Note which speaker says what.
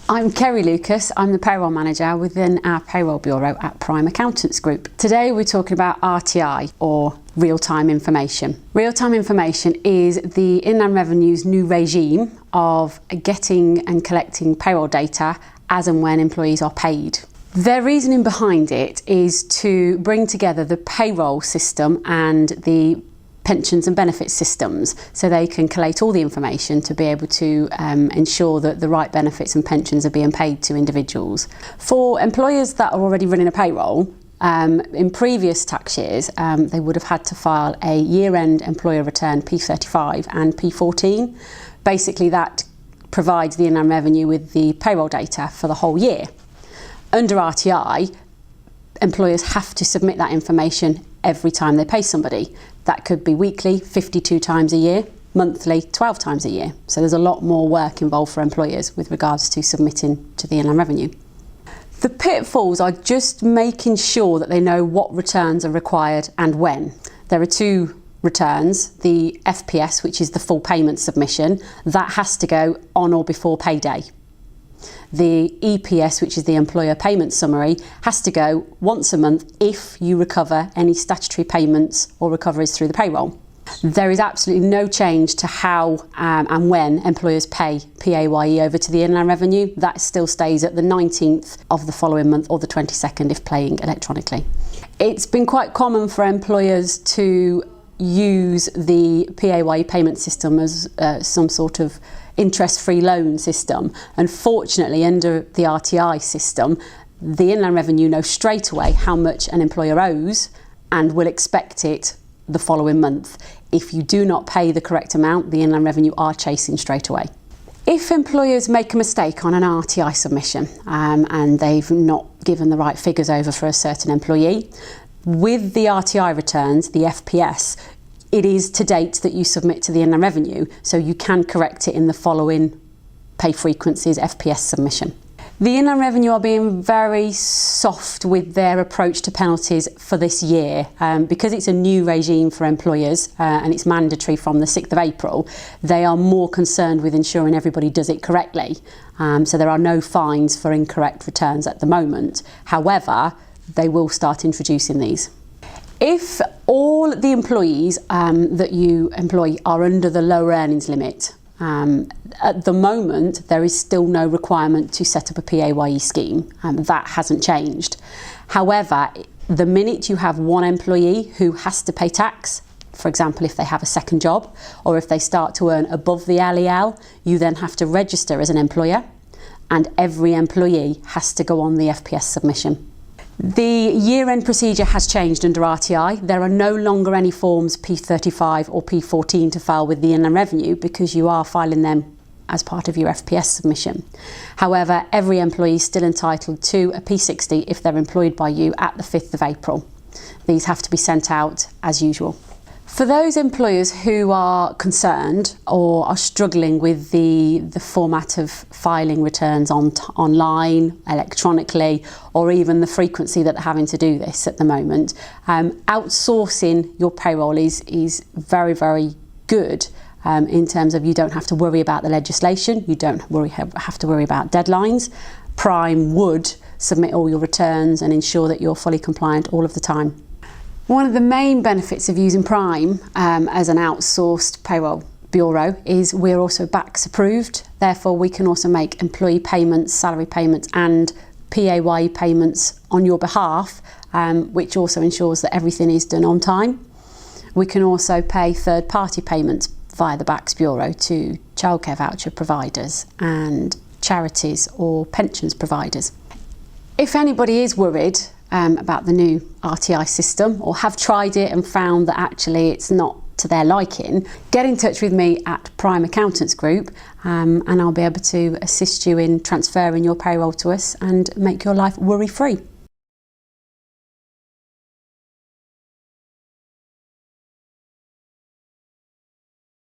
Speaker 1: I'm Kerrie Lucas, I'm the Payroll Manager within our Payroll Bureau at Prime Accountants Group. Today we're talking about RTI, or real-time information. Real-time information is the Inland Revenue's new regime of getting and collecting payroll data as and when employees are paid. Their reasoning behind it is to bring together the payroll system and the pensions and benefits systems so they can collate all the information to be able to ensure that the right benefits and pensions are being paid to individuals. For employers that are already running a payroll, in previous tax years they would have had to file a year-end employer return P35 and P14. Basically that provides the Inland Revenue with the payroll data for the whole year. Under RTI, employers have to submit that information every time they pay somebody. That could be weekly, 52 times a year, monthly, 12 times a year. So there's a lot more work involved for employers with regards to submitting to the Inland Revenue. The pitfalls are just making sure that they know what returns are required and when. There are two returns, the FPS, which is the full payment submission, that has to go on or before payday. The EPS, which is the employer payment summary, has to go once a month if you recover any statutory payments or recoveries through the payroll. There is absolutely no change to how and when employers pay PAYE over to the Inland Revenue. That still stays at the 19th of the following month or the 22nd if paying electronically. It's been quite common for employers to use the PAYE payment system as some sort of interest-free loan system. Unfortunately, under the RTI system, the Inland Revenue knows straight away how much an employer owes and will expect it the following month. If you do not pay the correct amount, the Inland Revenue are chasing straight away. If employers make a mistake on an RTI submission and they've not given the right figures over for a certain employee, with the RTI returns, the FPS, it is to date that you submit to the Inland Revenue, so you can correct it in the following pay frequencies FPS submission. The Inland Revenue are being very soft with their approach to penalties for this year. Because it's a new regime for employers and it's mandatory from the 6th of April, they are more concerned with ensuring everybody does it correctly. So there are no fines for incorrect returns at the moment. However, they will start introducing these. If all the employees that you employ are under the lower earnings limit, at the moment there is still no requirement to set up a PAYE scheme. That hasn't changed. However, the minute you have one employee who has to pay tax, for example if they have a second job or if they start to earn above the LEL, you then have to register as an employer and every employee has to go on the FPS submission. The year-end procedure has changed under RTI. There are no longer any forms P35 or P14 to file with the Inland Revenue because you are filing them as part of your FPS submission. However, every employee is still entitled to a P60 if they're employed by you at the 5th of April. These have to be sent out as usual. For those employers who are concerned or are struggling with the format of filing returns online, electronically, or even the frequency that they're having to do this at the moment, outsourcing your payroll is very, very good in terms of you don't have to worry about the legislation, you don't have to worry about deadlines. Prime would submit all your returns and ensure that you're fully compliant all of the time. One of the main benefits of using Prime as an outsourced payroll bureau is we're also BACS approved. Therefore, we can also make employee payments, salary payments and PAYE payments on your behalf, which also ensures that everything is done on time. We can also pay third-party payments via the BACS bureau to childcare voucher providers and charities or pensions providers. If anybody is worried about the new RTI system or have tried it and found that actually it's not to their liking, get in touch with me at Prime Accountants Group and I'll be able to assist you in transferring your payroll to us and make your life worry-free.